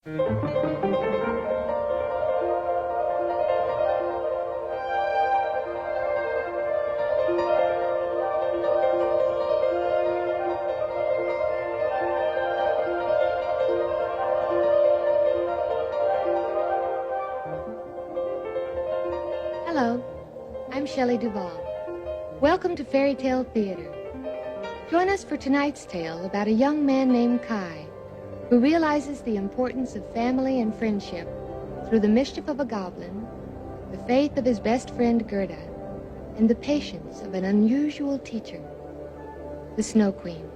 Hello, I'm Shelley Duvall. Welcome to Fairy Tale Theater. Join us for tonight's tale about a young man named Kai who realizes the importance of family and friendship through the mischief of a goblin, the faith of his best friend Gerda, and the patience of an unusual teacher, the Snow Queen.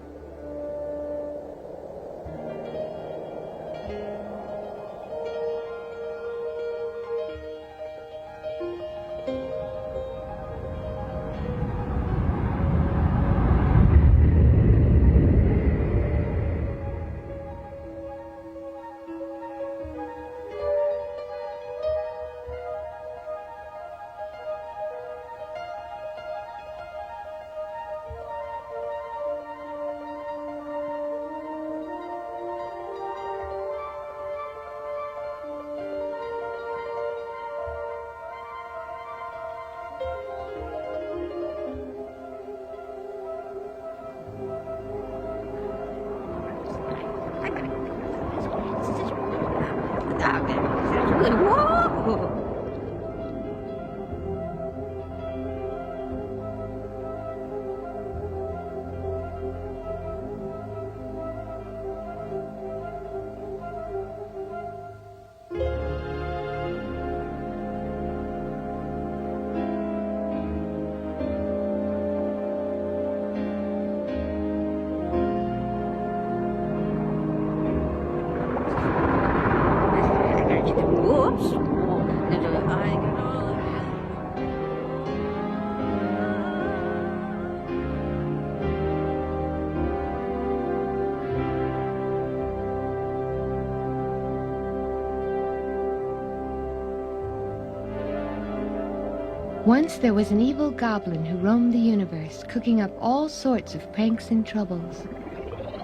Once there was an evil goblin who roamed the universe, cooking up all sorts of pranks and troubles.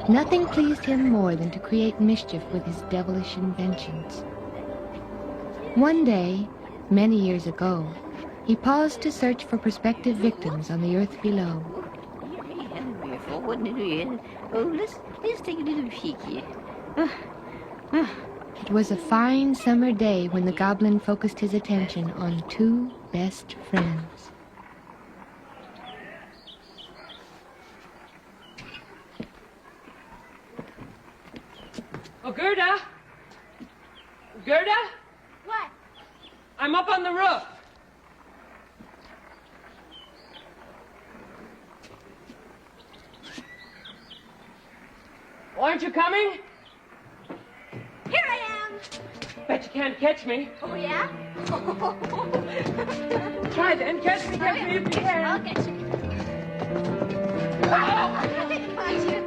Nothing pleased him more than to create mischief with his devilish inventions. One day, many years ago, he paused to search for prospective victims on the earth below. Let's take a little peek here. It was a fine summer day when the goblin focused his attention on two best friends. Oh, Gerda! Gerda? What? I'm up on the roof. Aren't you coming? Here I am! Bet you can't catch me. Oh, yeah? Try then. Catch me if you can. I'll get you. I didn't find you.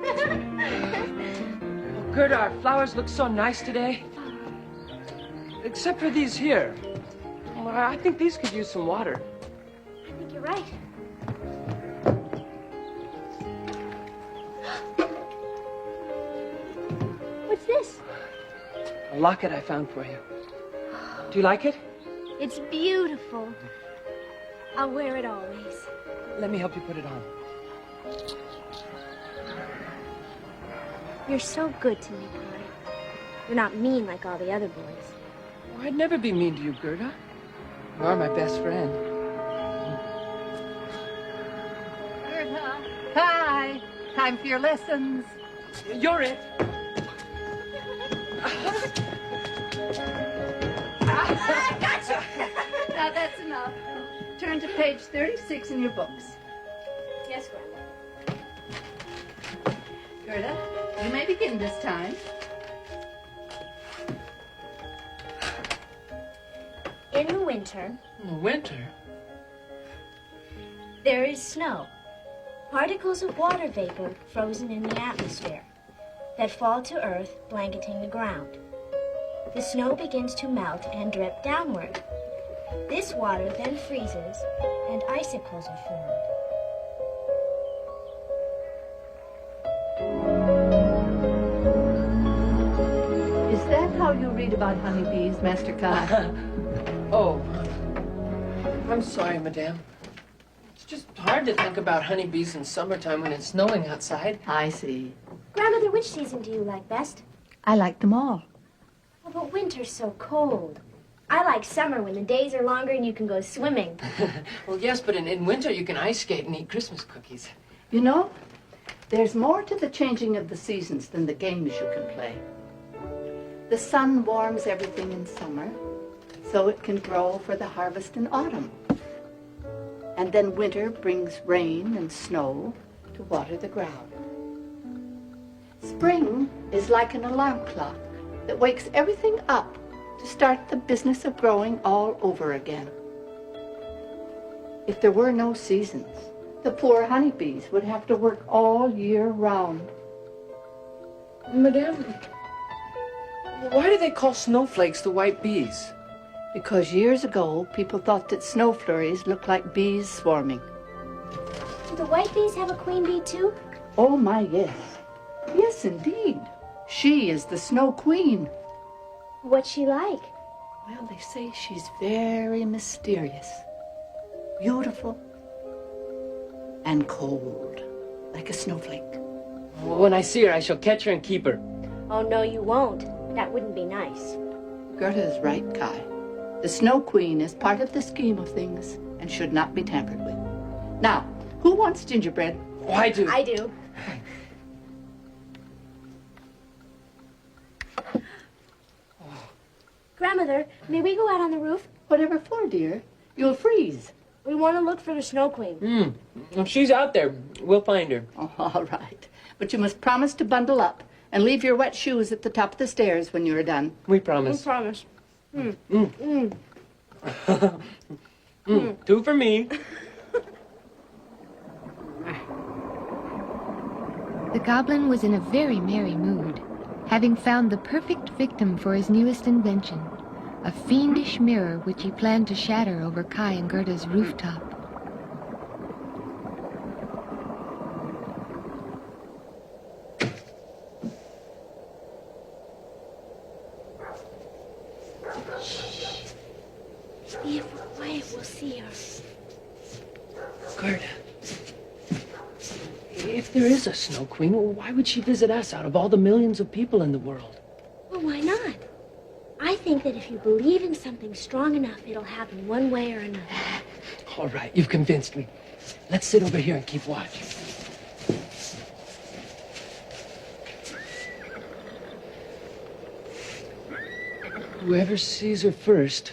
Oh, Gerda, our flowers look so nice today. Except for these here. Well, I think these could use some water. I think you're right. What's this? A locket I found for you. Do you like it? It's beautiful. I'll wear it always. Let me help you put it on. You're so good to me, Kai. You're not mean like all the other boys. Oh, I'd never be mean to you, Gerda. You are my best friend. Gerda. Hi. Time for your lessons. You're it. I got you! Now that's enough. Turn to page 36 in your books. Yes, Grandma. Gerda, you may begin this time. In the winter, In the winter? there is snow. Particles of water vapor frozen in the atmosphere that fall to earth, blanketing the ground. The snow begins to melt and drip downward. This water then freezes and icicles are formed. Is that how how you read about honeybees, Master Kai. Oh, I'm sorry, madame. It's just hard to think about honeybees in summertime when it's snowing outside. I see. Grandmother, which season do you like best? I like them all. Oh, but winter's so cold. I like summer when the days are longer and you can go swimming. Well, yes, but in winter you can ice skate and eat Christmas cookies. You know, there's more to the changing of the seasons than the games you can play. The sun warms everything in summer, so it can grow for the harvest in autumn. And then winter brings rain and snow to water the ground. Spring is like an alarm clock that wakes everything up to start the business of growing all over again. If there were no seasons, the poor honeybees would have to work all year round. Madame, why do they call snowflakes the white bees? Because years ago, people thought that snow flurries looked like bees swarming. Do the white bees have a queen bee too? Oh my, yes. Yes, indeed. She is the snow queen. What's she like? Well, they say she's very mysterious, beautiful, and cold, like a snowflake. When I see her, I shall catch her and keep her. Oh, no, you won't. That wouldn't be nice. Gerda is right, Kai. The Snow Queen is part of the scheme of things and should not be tampered with. Now, who wants gingerbread? Oh, I do. I do. Grandmother, may we go out on the roof? Whatever for, dear. You'll freeze. We want to look for the Snow Queen. If she's out there, we'll find her. Oh, all right. But you must promise to bundle up and leave your wet shoes at the top of the stairs when you're done. We promise. Promise. Two for me. The goblin was in a very merry mood, having found the perfect victim for his newest invention, a fiendish mirror which he planned to shatter over Kai and Gerda's rooftop. If we're quiet, we'll see her. Gerda, if there is a Snow Queen, well, why would she visit us out of all the millions of people in the world? Well, why not? I think that if you believe in something strong enough, it'll happen one way or another. All right, you've convinced me. Let's sit over here and keep watch. Whoever sees her first,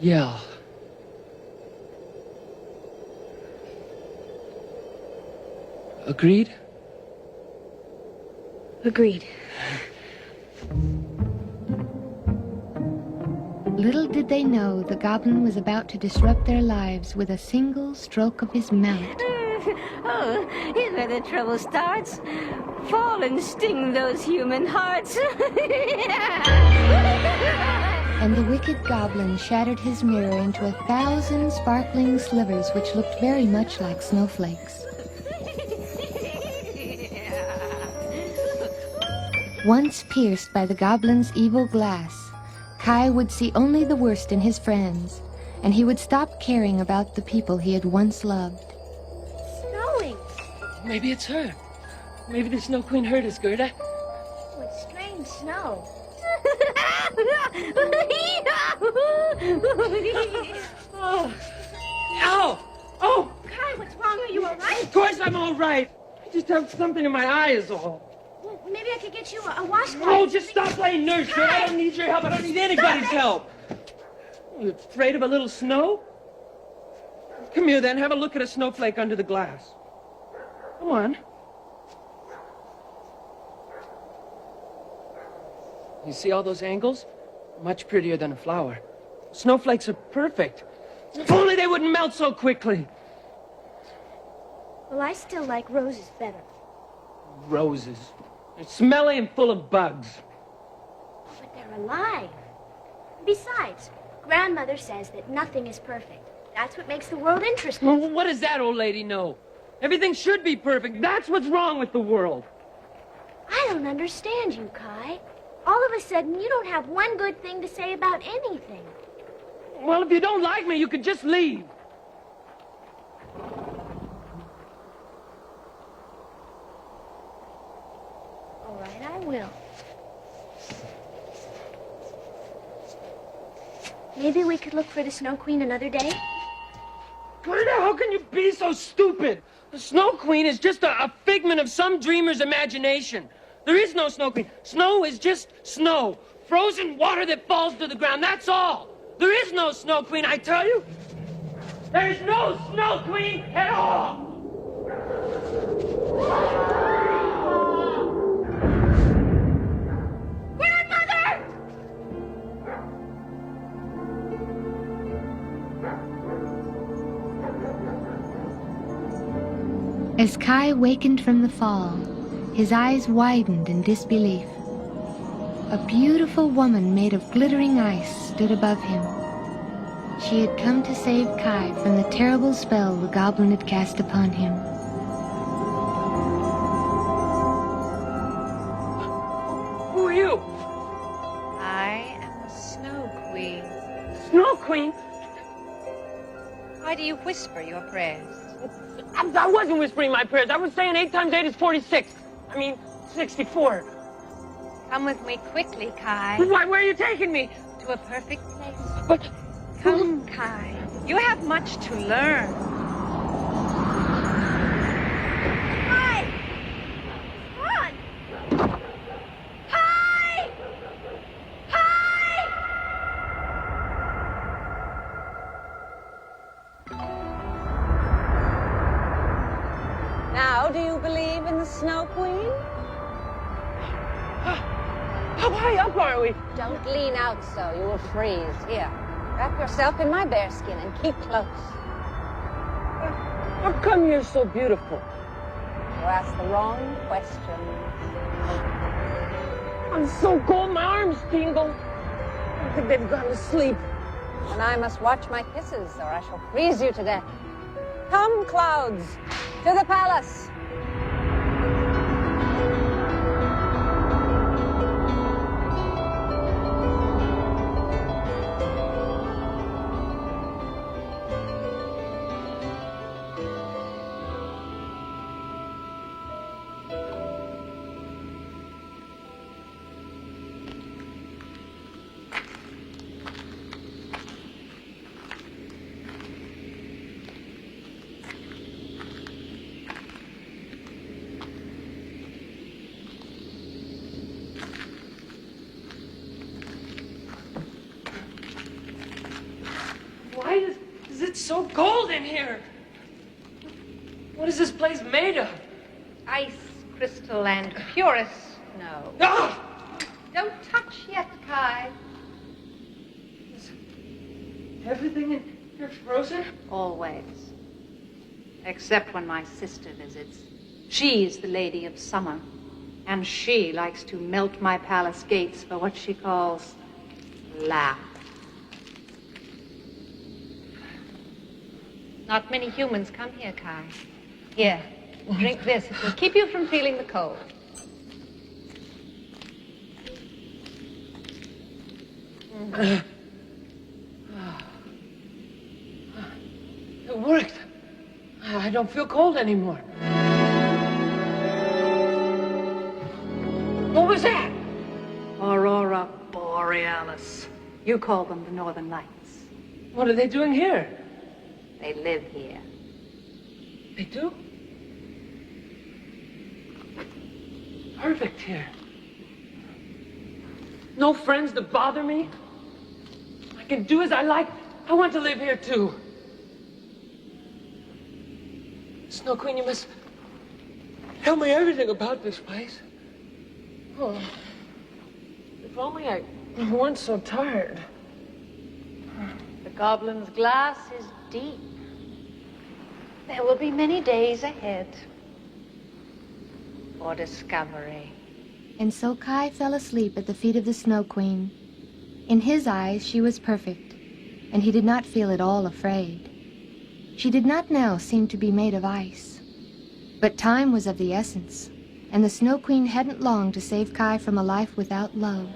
yell. Agreed? Agreed. Little did they know the goblin was about to disrupt their lives with a single stroke of his mallet. Oh, here's where the trouble starts. Fall and sting those human hearts. And the wicked goblin shattered his mirror into 1,000 sparkling slivers which looked very much like snowflakes. Once pierced by the goblin's evil glass, Kai would see only the worst in his friends, and he would stop caring about the people he had once loved. Snowing. Maybe it's her. Maybe the Snow Queen heard us, Gerda. What strange snow. Oh. Ow! Oh! Kai, what's wrong? Are you all right? Of course I'm all right. I just have something in my eye is all. Well, maybe I could get you a washcloth. Oh, just stop playing nurse, Gerda. I don't need your help. I don't need anybody's help. You afraid of a little snow? Come here, then. Have a look at a snowflake under the glass. Come on. You see all those angles? Much prettier than a flower. Snowflakes are perfect. If only they wouldn't melt so quickly. Well, I still like roses better. Roses. They're smelly and full of bugs. But they're alive. Besides, Grandmother says that nothing is perfect. That's what makes the world interesting. Well, what does that old lady know? Everything should be perfect. That's what's wrong with the world. I don't understand you, Kai. All of a sudden, you don't have one good thing to say about anything. Well, if you don't like me, you could just leave. All right, I will. Maybe we could look for the Snow Queen another day? Gerda, how can you be so stupid? The Snow Queen is just a figment of some dreamer's imagination. There is no Snow Queen. Snow is just snow. Frozen water that falls to the ground, that's all. There is no Snow Queen, I tell you. There is no Snow Queen at all. Grandmother! As Kai wakened from the fall, his eyes widened in disbelief. A beautiful woman made of glittering ice stood above him. She had come to save Kai from the terrible spell the goblin had cast upon him. Who are you? I am the Snow Queen. Snow Queen? Why do you whisper your prayers? I wasn't whispering my prayers. I was saying 8 times 8 is 46. 64. Come with me quickly, Kai, Why, where are you taking me? to a perfect place. But... Come, Kai. You have much to learn. Hi! Run! Hi! Hi! Now, do you believe in the Snow Queen? How high up are we? Don't lean out so. You will freeze. Here, wrap yourself in my bearskin and keep close. How come you're so beautiful? You ask the wrong questions. I'm so cold, my arms tingle. I think they've gone to sleep. And I must watch my kisses, or I shall freeze you to death. Come, clouds, to the palace. Why is it so cold in here? What is this place made of? Ice, crystal, and purest snow. Ah! Don't touch yet, Kai. Is everything in here frozen? Always. Except when my sister visits. She is the Lady of Summer, and she likes to melt my palace gates for what she calls laugh. Not many humans come here, Kai. Here, drink this. It will keep you from feeling the cold. It worked. I don't feel cold anymore. What was that? Aurora Borealis. You call them the Northern Lights. What are they doing here? They live here. They do? Perfect here. No friends to bother me. I can do as I like. I want to live here too. Snow Queen, you must tell me everything about this place. Oh, if only I weren't so tired. The goblin's glass is deep. There will be many days ahead for discovery. And so Kai fell asleep at the feet of the Snow Queen. In his eyes, she was perfect, and he did not feel at all afraid. She did not now seem to be made of ice, but time was of the essence, and the Snow Queen hadn't long to save Kai from a life without love.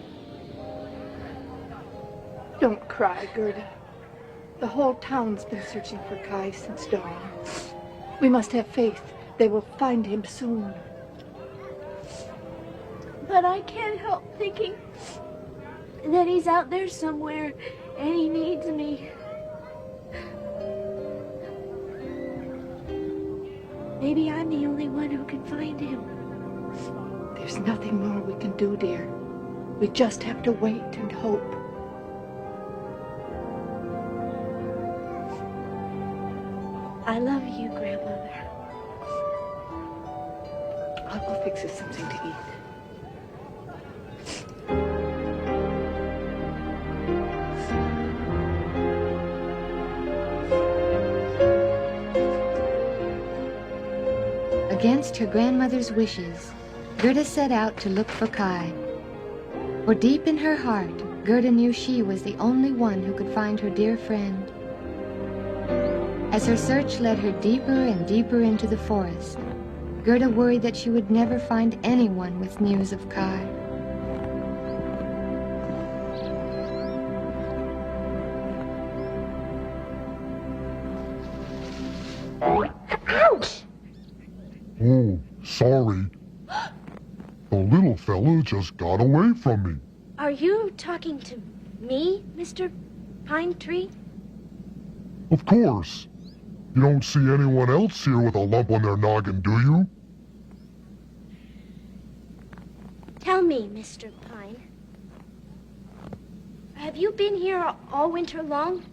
Don't cry, Gerda. The whole town's been searching for Kai since dawn. We must have faith. They will find him soon. But I can't help thinking that he's out there somewhere and he needs me. Maybe I'm the only one who can find him. There's nothing more we can do, dear. We just have to wait and hope. I love you, Grandmother. I'll go fix us something to eat. Against her grandmother's wishes, Gerda set out to look for Kai. For deep in her heart, Gerda knew she was the only one who could find her dear friend. As her search led her deeper and deeper into the forest, Gerda worried that she would never find anyone with news of Kai. Ouch! Oh, sorry. The little fella just got away from me. Are you talking to me, Mr. Pine Tree? Of course. You don't see anyone else here with a lump on their noggin, do you? Tell me, Mr. Pine. Have you been here all winter long?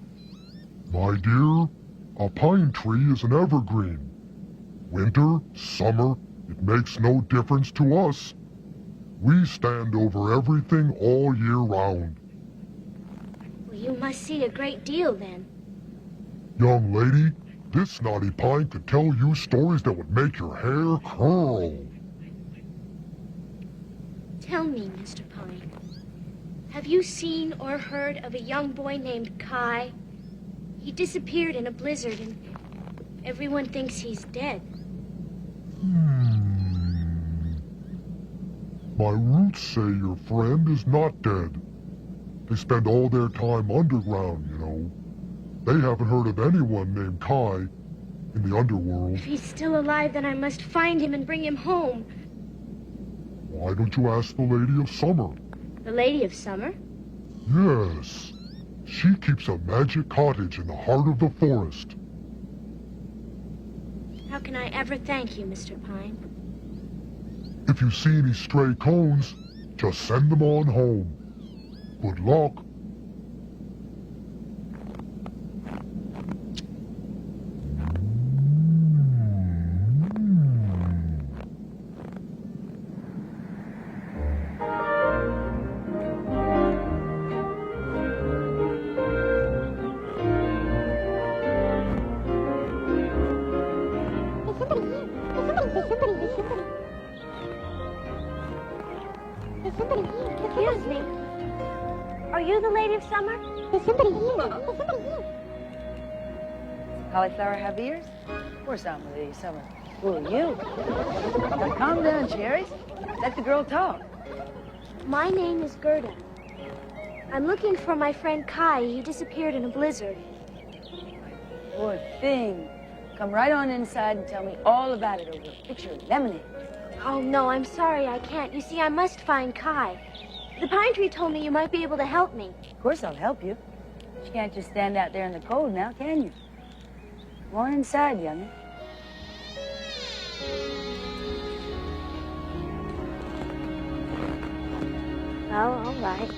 My dear, a pine tree is an evergreen. Winter, summer, it makes no difference to us. We stand over everything all year round. Well, you must see a great deal then. Young lady, this naughty pine could tell you stories that would make your hair curl. Tell me, Mr. Pine. Have you seen or heard of a young boy named Kai? He disappeared in a blizzard and everyone thinks he's dead. My roots say your friend is not dead. They spend all their time underground, you know. They haven't heard of anyone named Kai in the underworld. If he's still alive, then I must find him and bring him home. Why don't you ask the Lady of Summer? The Lady of Summer? Yes. She keeps a magic cottage in the heart of the forest. How can I ever thank you, Mr. Pine? If you see any stray cones, just send them on home. Good luck. Excuse me. Are you the Lady of Summer? Cauliflower have ears? Of course I'm the Lady of Summer. Who are you? Now calm down, Cherries. Let the girl talk. My name is Gerda. I'm looking for my friend Kai. He disappeared in a blizzard. Poor thing. Come right on inside and tell me all about it over a picture of lemonade. Oh, no, I'm sorry, I can't. You see, I must find Kai. The pine tree told me you might be able to help me. Of course I'll help you. But you can't just stand out there in the cold now, can you? Come on inside, youngin'. Oh, all right.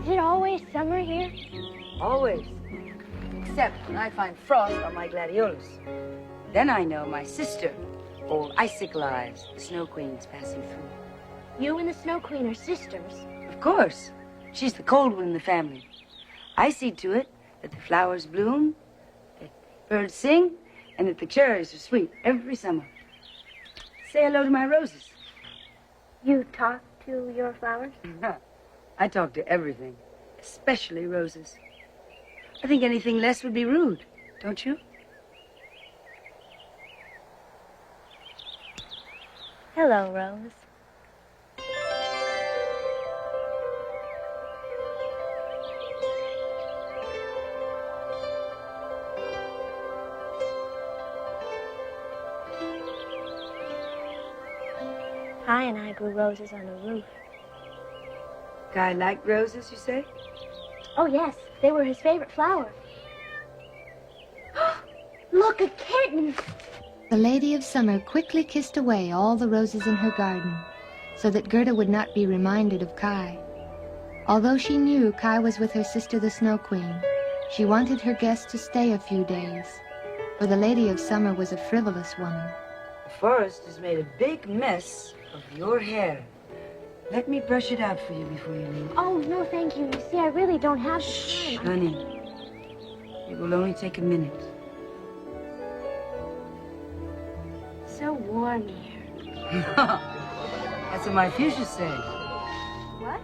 Is it always summer here? Always. Except when I find frost on my gladiolus. Then I know my sister, old Icicle Eyes, the Snow Queen's passing through. You and the Snow Queen are sisters. Of course. She's the cold one in the family. I see to it that the flowers bloom, that birds sing, and that the cherries are sweet every summer. Say hello to my roses. You talk to your flowers? I talk to everything, especially roses. I think anything less would be rude, don't you? Hello, Rose. Kai and I grew roses on the roof. Guy liked roses, you say? Oh, yes. They were his favorite flower. Look, a kitten! The Lady of Summer quickly kissed away all the roses in her garden, so that Gerda would not be reminded of Kai. Although she knew Kai was with her sister the Snow Queen, she wanted her guest to stay a few days, for the Lady of Summer was a frivolous woman. The forest has made a big mess of your hair. Let me brush it out for you before you leave. Oh, no, thank you. You see, I really don't have Shh, time. honey. It will only take a minute. So warm here. That's what my fuchsias say. What?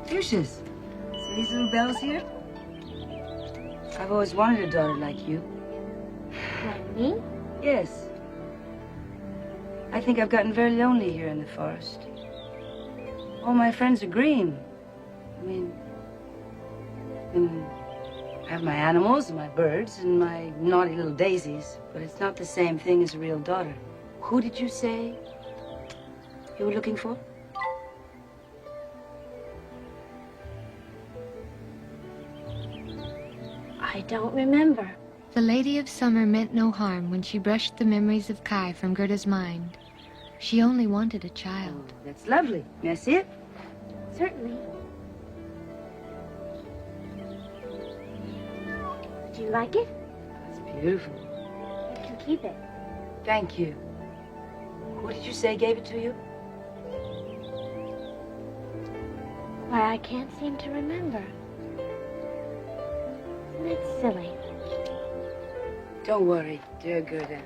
Fuchsias. See these little bells here? I've always wanted a daughter like you. Like me? Yes. I think I've gotten very lonely here in the forest. All my friends are green. I mean, I have my animals and my birds and my naughty little daisies, but it's not the same thing as a real daughter. Who did you say you were looking for? I don't remember. The Lady of Summer meant no harm when she brushed the memories of Kai from Gerda's mind. She only wanted a child. Oh, that's lovely. May I see it? Certainly. Do you like it? It's beautiful. You can keep it. Thank you. Who did you say gave it to you? Why, I can't seem to remember. Isn't that silly? Don't worry, dear Gerda.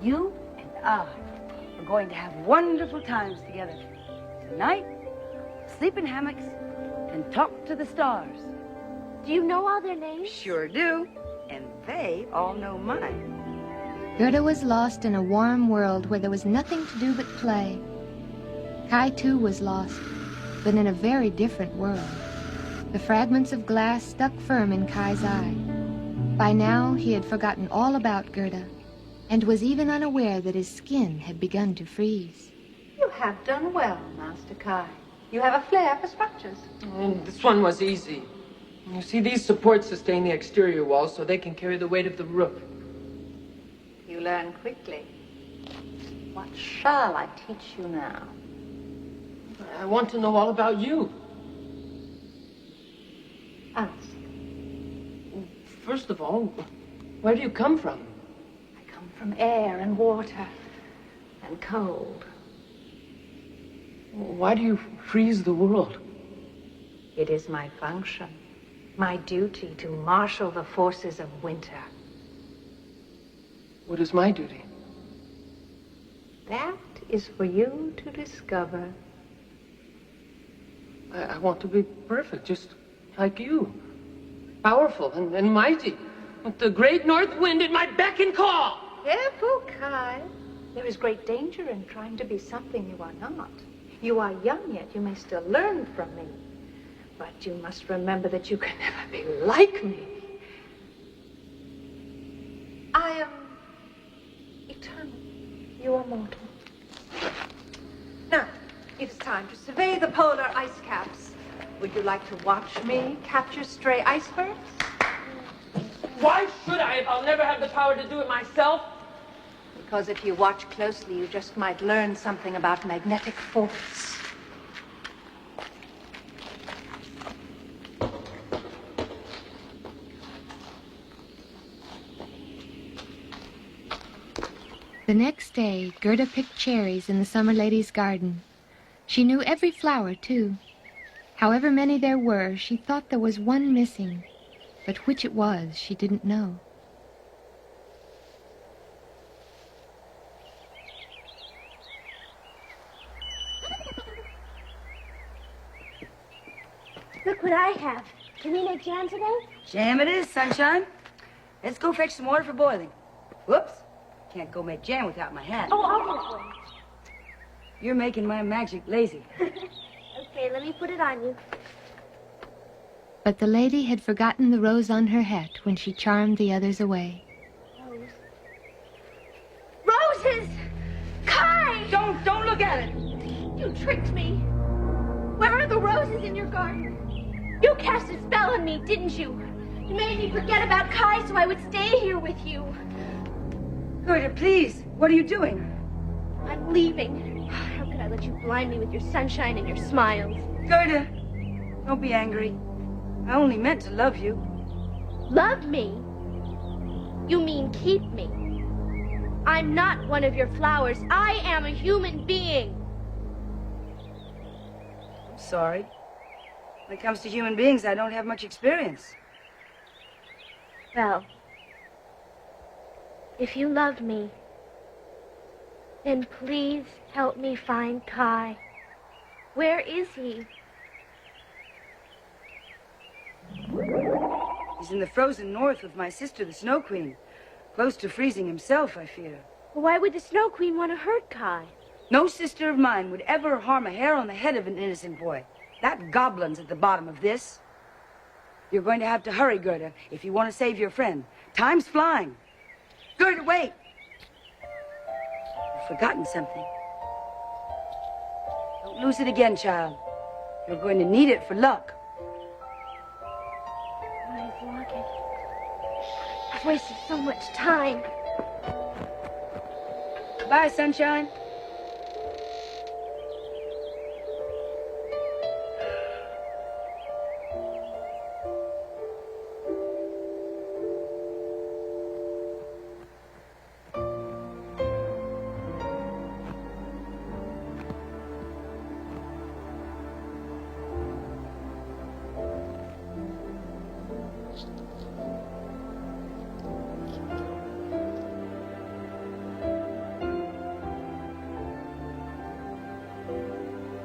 You and I are going to have wonderful times together. Tonight, sleep in hammocks and talk to the stars. Do you know all their names? Sure do. And they all know mine. Gerda was lost in a warm world where there was nothing to do but play. Kai, too, was lost, but in a very different world. The fragments of glass stuck firm in Kai's eye. By now, he had forgotten all about Gerda, and was even unaware that his skin had begun to freeze. You have done well, Master Kai. You have a flair for structures. And this one was easy. You see, these supports sustain the exterior walls so they can carry the weight of the roof. You learn quickly. What shall I teach you now? I want to know all about you. Ask. First of all, where do you come from? I come from air and water and cold. Why do you freeze the world? It is my function, my duty to marshal the forces of winter. What is my duty? That is for you to discover. I want to be perfect, just like you. Powerful and mighty, with the great north wind at my beck and call. Careful, Kai. There is great danger in trying to be something you are not. You are young yet, you may still learn from me. But you must remember that you can never be like me. I am eternal. You are mortal. Now, it is time to survey the polar ice caps. Would you like to watch me capture stray icebergs? Why should I if I'll never have the power to do it myself? Because if you watch closely, you just might learn something about magnetic force. The next day, Gerda picked cherries in the Summer Lady's garden. She knew every flower, too. However many there were, she thought there was one missing, but which it was, she didn't know. Look what I have. Can we make jam today? Jam it is, sunshine. Let's go fetch some water for boiling. Whoops. Can't go make jam without my hat. Oh, I'll do it for you. You're making my magic lazy. Okay, let me put it on you. But the lady had forgotten the rose on her hat when she charmed the others away. Roses! Kai! Don't look at it. You tricked me. Where are the roses in your garden? You cast a spell on me, didn't you? You made me forget about Kai so I would stay here with you. Gerda, please. What are you doing? I'm leaving. How could I let you blind me with your sunshine and your smiles? Gerda, don't be angry. I only meant to love you. Love me? You mean keep me? I'm not one of your flowers. I am a human being. I'm sorry. When it comes to human beings, I don't have much experience. Well, if you love me, then please help me find Kai. Where is he? He's in the frozen north with my sister, the Snow Queen. Close to freezing himself, I fear. Why would the Snow Queen want to hurt Kai? No sister of mine would ever harm a hair on the head of an innocent boy. That goblin's at the bottom of this. You're going to have to hurry, Gerda, if you want to save your friend. Time's flying. Gerda, wait! You've forgotten something. Don't lose it again, child. You're going to need it for luck. My locket. I've wasted so much time. Bye, sunshine.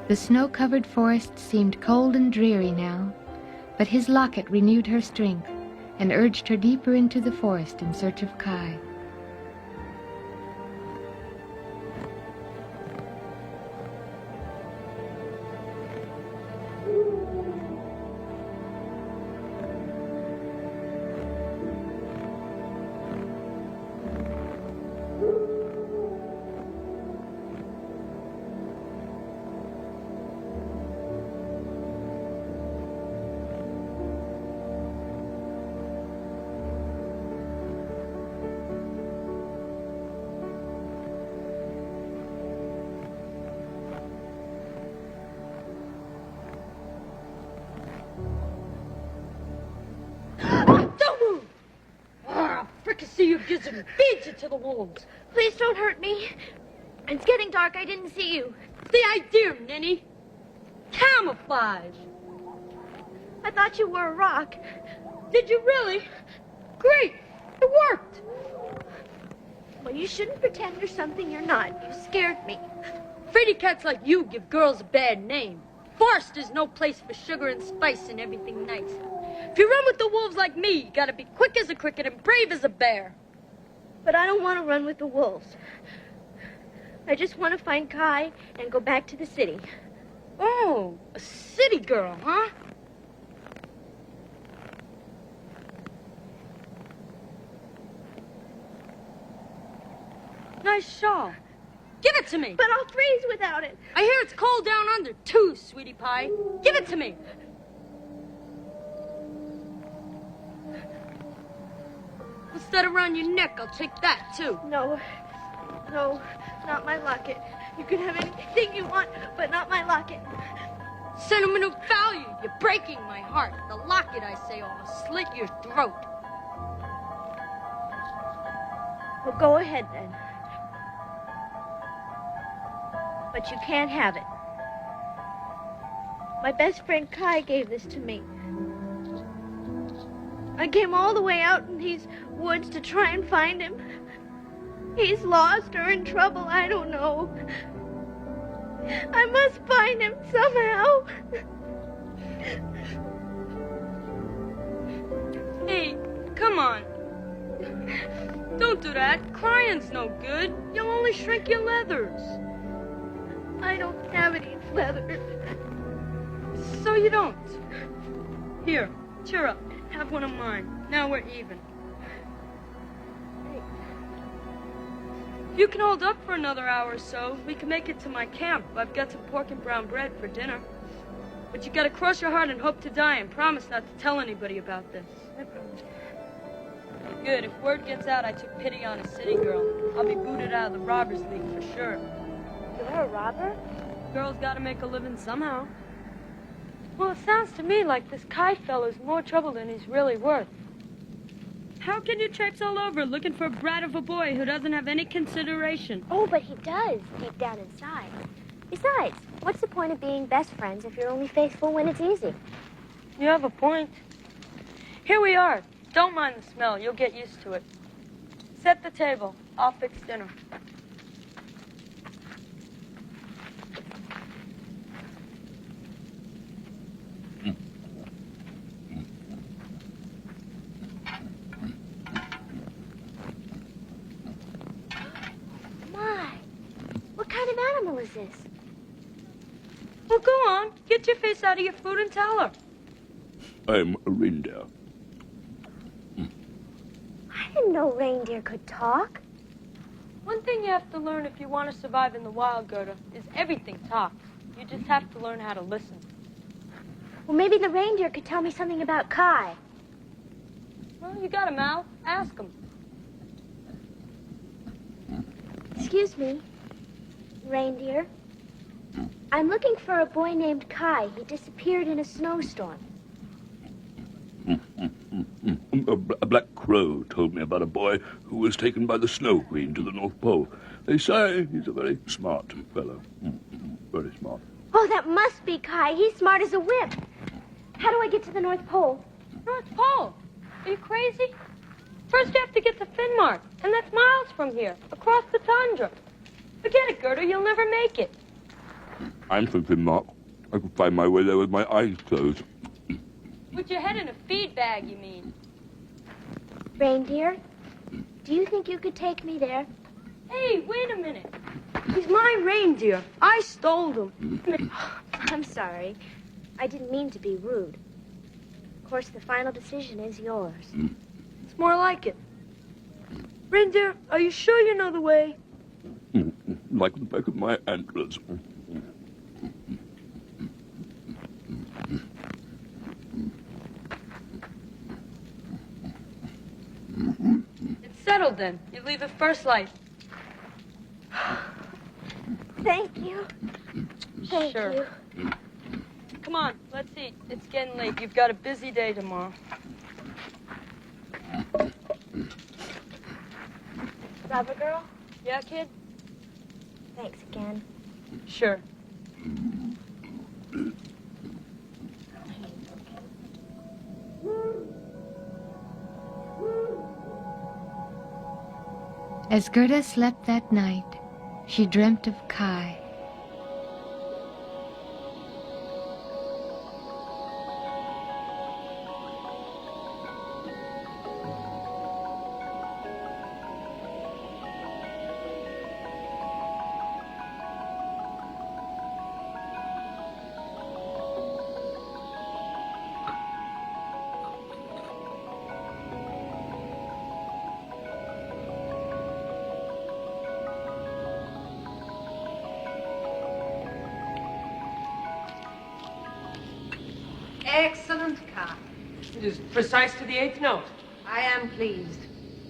The snow-covered forest seemed cold and dreary now, but his locket renewed her strength and urged her deeper into the forest in search of Kai. and feeds it to the wolves. Please don't hurt me. It's getting dark. I didn't see you. The idea, Ninny. Camouflage. I thought you were a rock. Did you really? Great. It worked. Well, you shouldn't pretend you're something you're not. You scared me. Fraidy cats like you give girls a bad name. Forest is no place for sugar and spice and everything nice. If you run with the wolves like me, you gotta be quick as a cricket and brave as a bear. But I don't want to run with the wolves. I just want to find Kai and go back to the city. Oh, a city girl, huh? Nice shawl. Give it to me. But I'll freeze without it. I hear it's cold down under, too, sweetie pie. Give it to me. Instead around your neck, I'll take that, too. No, not my locket. You can have anything you want, but not my locket. Sentimental value. You're breaking my heart. The locket, I say, I'll slit your throat. Well, go ahead, then. But you can't have it. My best friend Kai gave this to me. I came all the way out in these woods to try and find him. He's lost or in trouble, I don't know. I must find him somehow. Hey, come on. Don't do that. Crying's no good. You'll only shrink your leathers. I don't have any feathers. So you don't. Here, cheer up. Have one of mine. Now we're even. If you can hold up for another hour or so, we can make it to my camp. I've got some pork and brown bread for dinner. But you gotta cross your heart and hope to die and promise not to tell anybody about this. I promise. Good. If word gets out I took pity on a city girl, I'll be booted out of the Robbers League for sure. You're a robber? Girl's gotta make a living somehow. Well, it sounds to me like this Kai fellow's more trouble than he's really worth. How can you traipse all over looking for a brat of a boy who doesn't have any consideration? Oh, but he does, deep down inside. Besides, what's the point of being best friends if you're only faithful when it's easy? You have a point. Here we are. Don't mind the smell. You'll get used to it. Set the table. I'll fix dinner. My, what kind of animal is this? Well, go on. Get your face out of your food and tell her. I'm a reindeer. I didn't know reindeer could talk. One thing you have to learn if you want to survive in the wild, Gerda, is everything talks. You just have to learn how to listen. Well, maybe the reindeer could tell me something about Kai. Well, you got a mouth. Ask him. Excuse me, reindeer. I'm looking for a boy named Kai. He disappeared in a snowstorm. A black crow told me about a boy who was taken by the Snow Queen to the North Pole. They say he's a very smart fellow. Very smart. Oh, that must be Kai. He's smart as a whip. How do I get to the North Pole? North Pole? Are you crazy? First you have to get to Finnmark, and that's miles from here, across the tundra. Forget it, Gerda. You'll never make it. I'm from Finnmark. I could find my way there with my eyes closed. With your head in a feed bag, you mean? Reindeer, do you think you could take me there? Hey, wait a minute. He's my reindeer. I stole him. I'm sorry. I didn't mean to be rude. Of course, the final decision is yours. It's more like it. Reindeer, are you sure you know the way? Like the back of my antlers. It's settled then. You leave at first light. Thank you. Thank Sure. you. Come on, let's eat. It's getting late. You've got a busy day tomorrow. Rubber girl, Yeah, kid? thanks again. Sure. As Gerda slept that night, she dreamt of Kai. Excellent, Kai. It is precise to the eighth note. I am pleased.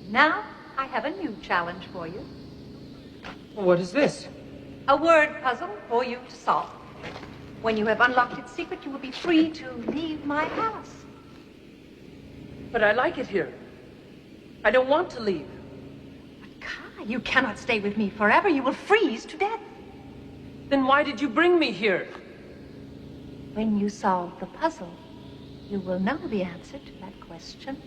Now, I have a new challenge for you. What is this? A word puzzle for you to solve. When you have unlocked its secret, you will be free to leave my palace. But I like it here. I don't want to leave. But Kai, you cannot stay with me forever. You will freeze to death. Then why did you bring me here? When you solve the puzzle, you will know the answer to that question.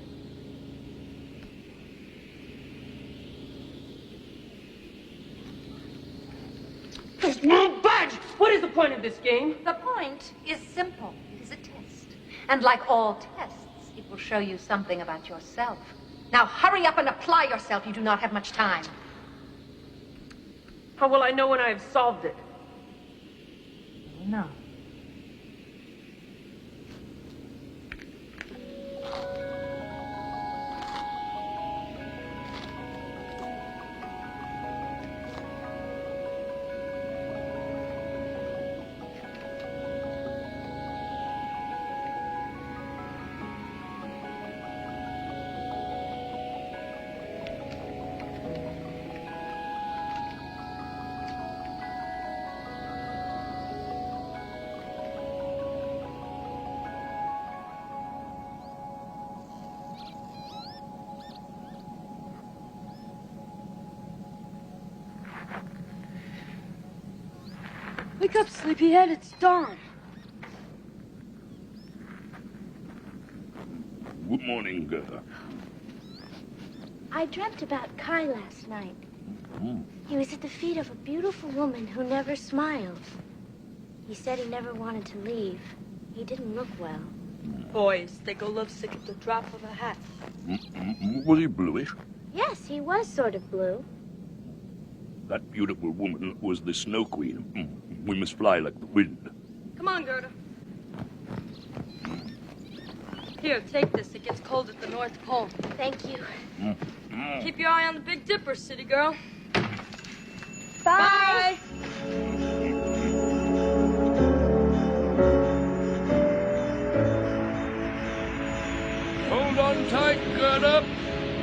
This won't budge! What is the point of this game? The point is simple. It is a test. And like all tests, it will show you something about yourself. Now hurry up and apply yourself. You do not have much time. How will I know when I have solved it? No. Wake up, sleepyhead. It's dawn. Good morning, Gerda. I dreamt about Kai last night. He was at the feet of a beautiful woman who never smiled. He said he never wanted to leave. He didn't look well. Boys, they go lovesick at the drop of a hat. Was he bluish? Yes, he was sort of blue. That beautiful woman was the Snow Queen. We must fly like the wind. Come on, Gerda. Here, take this. It gets cold at the North Pole. Thank you. Keep your eye on the Big Dipper, city girl. Bye. Hold on tight, Gerda.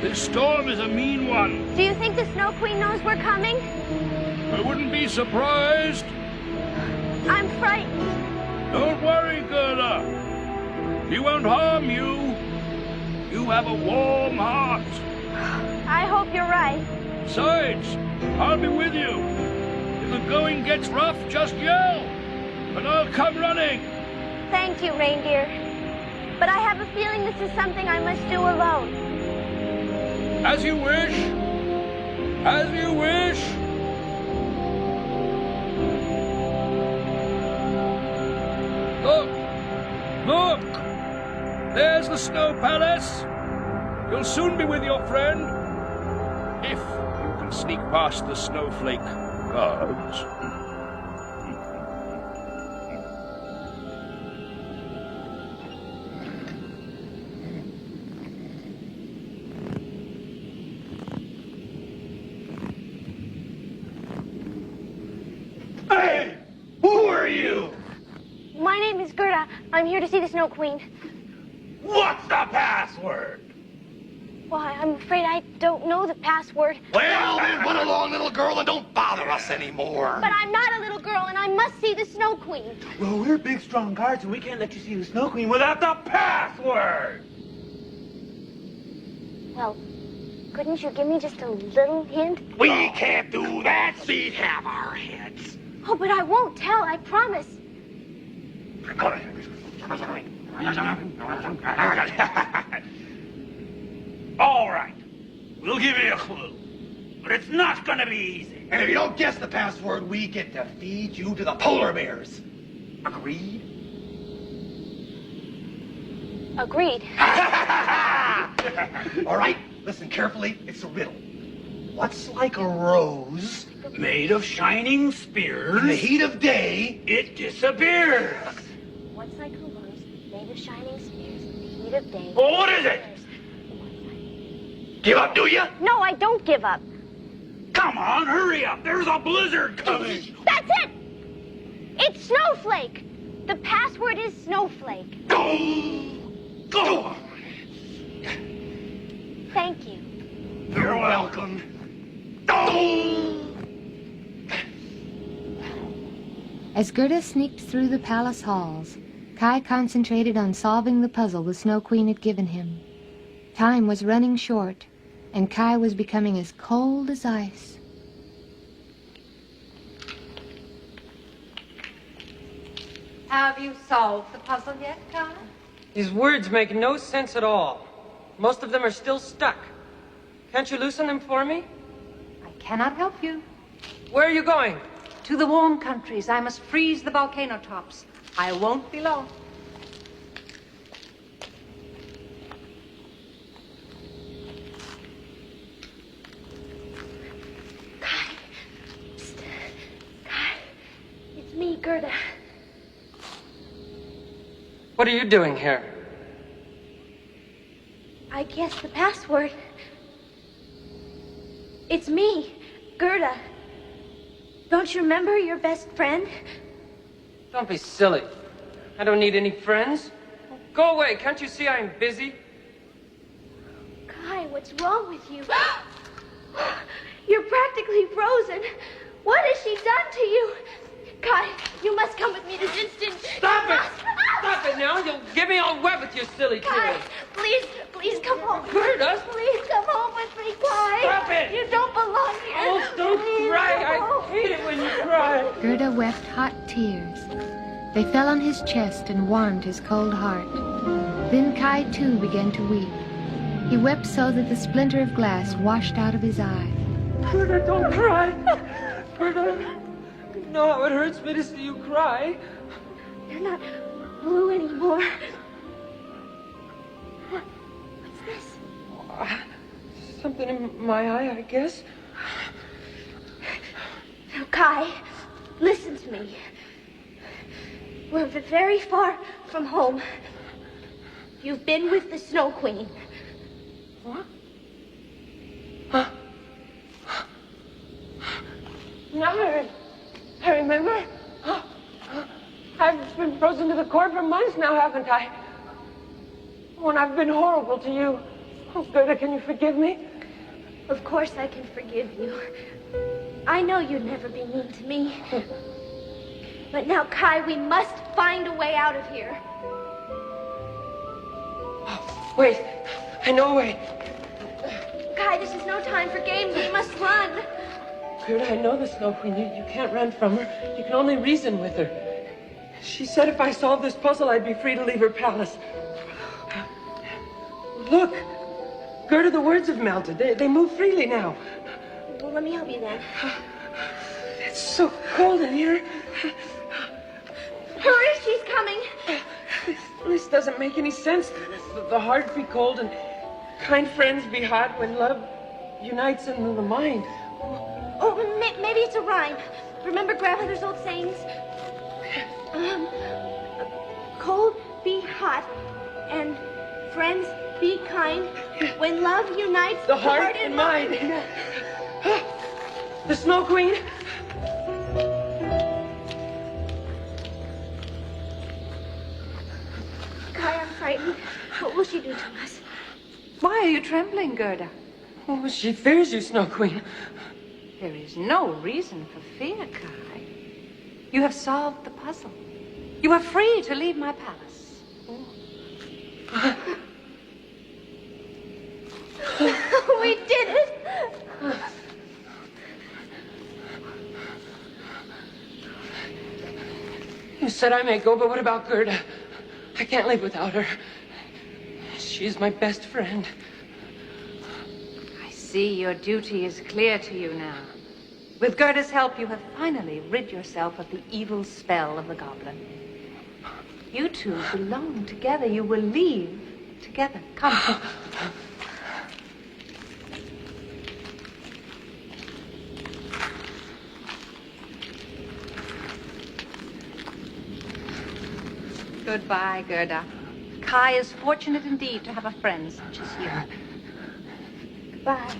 This storm is a mean one. Do you think the Snow Queen knows we're coming? I wouldn't be surprised. I'm frightened. Don't worry, Gerda. She won't harm you. You have a warm heart. I hope you're right. Besides, I'll be with you. If the going gets rough, just yell, and I'll come running. Thank you, reindeer. But I have a feeling this is something I must do alone. As you wish. As you wish. Look! Look! There's the Snow Palace. You'll soon be with your friend. If you can sneak past the snowflake guards. Hey! Who are you? My name is Gerda. I'm here to see the Snow Queen. What's the password? Why, I'm afraid I don't know the password. Well, then run along, little girl, and don't bother us anymore. But I'm not a little girl, and I must see the Snow Queen. Well, we're big, strong guards, and we can't let you see the Snow Queen without the password. Well, couldn't you give me just a little hint? We can't do that. We have our heads. Oh, but I won't tell, I promise. All right. We'll give you a clue. But it's not gonna be easy. And if you don't guess the password, we get to feed you to the polar bears. Agreed? Agreed. All right, listen carefully. It's a riddle. What's like a rose made of shining spears? In the heat of day, it disappears. What's like a rose made of shining spears in the heat of day? Well, what is it? Give up, do you? No, I don't give up. Come on, hurry up. There's a blizzard coming. That's it! It's Snowflake. The password is Snowflake. Go! Go! Thank you. You're welcome. Go! As Gerda sneaked through the palace halls, Kai concentrated on solving the puzzle the Snow Queen had given him. Time was running short, and Kai was becoming as cold as ice. Have you solved the puzzle yet, Kai? These words make no sense at all. Most of them are still stuck. Can't you loosen them for me? I cannot help you. Where are you going? To the warm countries. I must freeze the volcano tops. I won't be long. Kai. Psst. Kai. It's me, Gerda. What are you doing here? I guessed the password. It's me, Gerda. Don't you remember your best friend? Don't be silly. I don't need any friends. Go away. Can't you see I'm busy? Kai, what's wrong with you? You're practically frozen. What has she done to you? Kai, you must come with me this instant. Stop it! Stop it now. You'll get me all wet with your silly Kai, tears. please come home. Gerda! Please come home with me, Kai. Stop it! You don't belong here. Oh, don't Please cry. come I home. hate it when you cry. Gerda wept hot tears. They fell on his chest and warmed his cold heart. Then Kai, too, began to weep. He wept so that the splinter of glass washed out of his eye. Gerda, don't cry. Gerda, you know how it hurts me to see you cry. You're not blue anymore. What's this? Something in my eye, I guess. Now, Kai, listen to me. We're very far from home. You've been with the Snow Queen. What? Huh? Now I remember. I've been frozen to the core for months now, haven't I? Oh, and I've been horrible to you. Oh, Gerda, can you forgive me? Of course I can forgive you. I know you'd never be mean to me. But now, Kai, we must find a way out of here. Oh, wait, I know a way. Kai, this is no time for games. We must run. Gerda, I know the Snow Queen. You can't run from her. You can only reason with her. She said if I solved this puzzle, I'd be free to leave her palace. Look, Gerda, the words have melted. They move freely now. Well, let me help you then. It's so cold in here. Hurry, she's coming. This doesn't make any sense. The heart be cold and kind friends be hot when love unites in the mind. Oh, maybe it's a rhyme. Remember grandmother's old sayings? Cold be hot and friends be kind. When love unites The heart and mind. The Snow Queen. Kai, I'm frightened. What will she do to us? Why are you trembling, Gerda? Oh, she fears you, Snow Queen. There is no reason for fear, Kai. You have solved the puzzle. You are free to leave my palace. We did it! You said I may go, but what about Gerda? I can't live without her. She's my best friend. I see your duty is clear to you now. With Gerda's help, you have finally rid yourself of the evil spell of the goblin. You two belong together. You will leave together. Come. Goodbye, Gerda. Kai is fortunate indeed to have a friend such as you. Goodbye.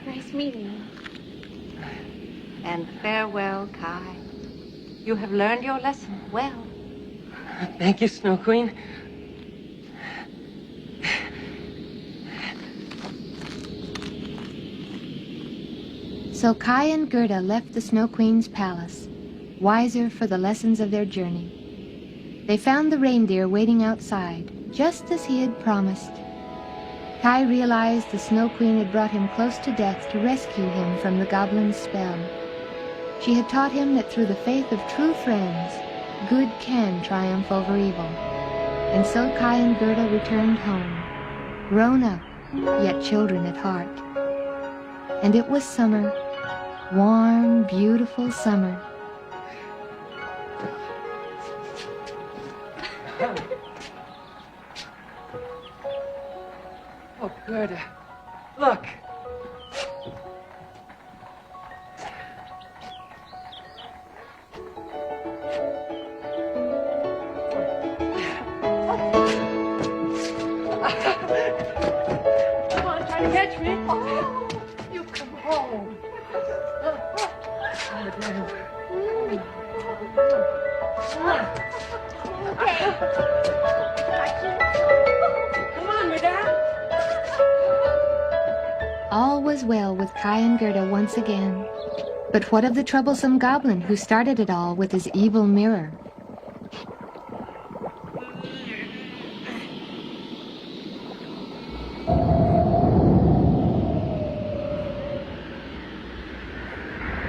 Nice meeting you. And farewell, Kai. You have learned your lesson well. Thank you, Snow Queen. So Kai and Gerda left the Snow Queen's palace, wiser for the lessons of their journey. They found the reindeer waiting outside, just as he had promised. Kai realized the Snow Queen had brought him close to death to rescue him from the goblin's spell. She had taught him that through the faith of true friends, good can triumph over evil. And so Kai and Gerda returned home, grown up, yet children at heart. And it was summer, warm, beautiful summer. Oh, Gerda, look. Come on, Madame. All was well with Kai and Gerda once again. But what of the troublesome goblin who started it all with his evil mirror?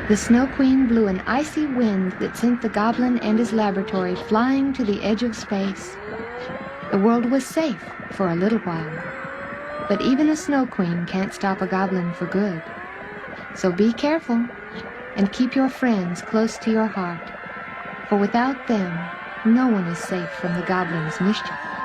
The Snow Queen blew an icy wind that sent the goblin and his laboratory flying to the edge of space. The world was safe for a little while. But even a Snow Queen can't stop a goblin for good. So be careful and keep your friends close to your heart, for without them, no one is safe from the goblin's mischief.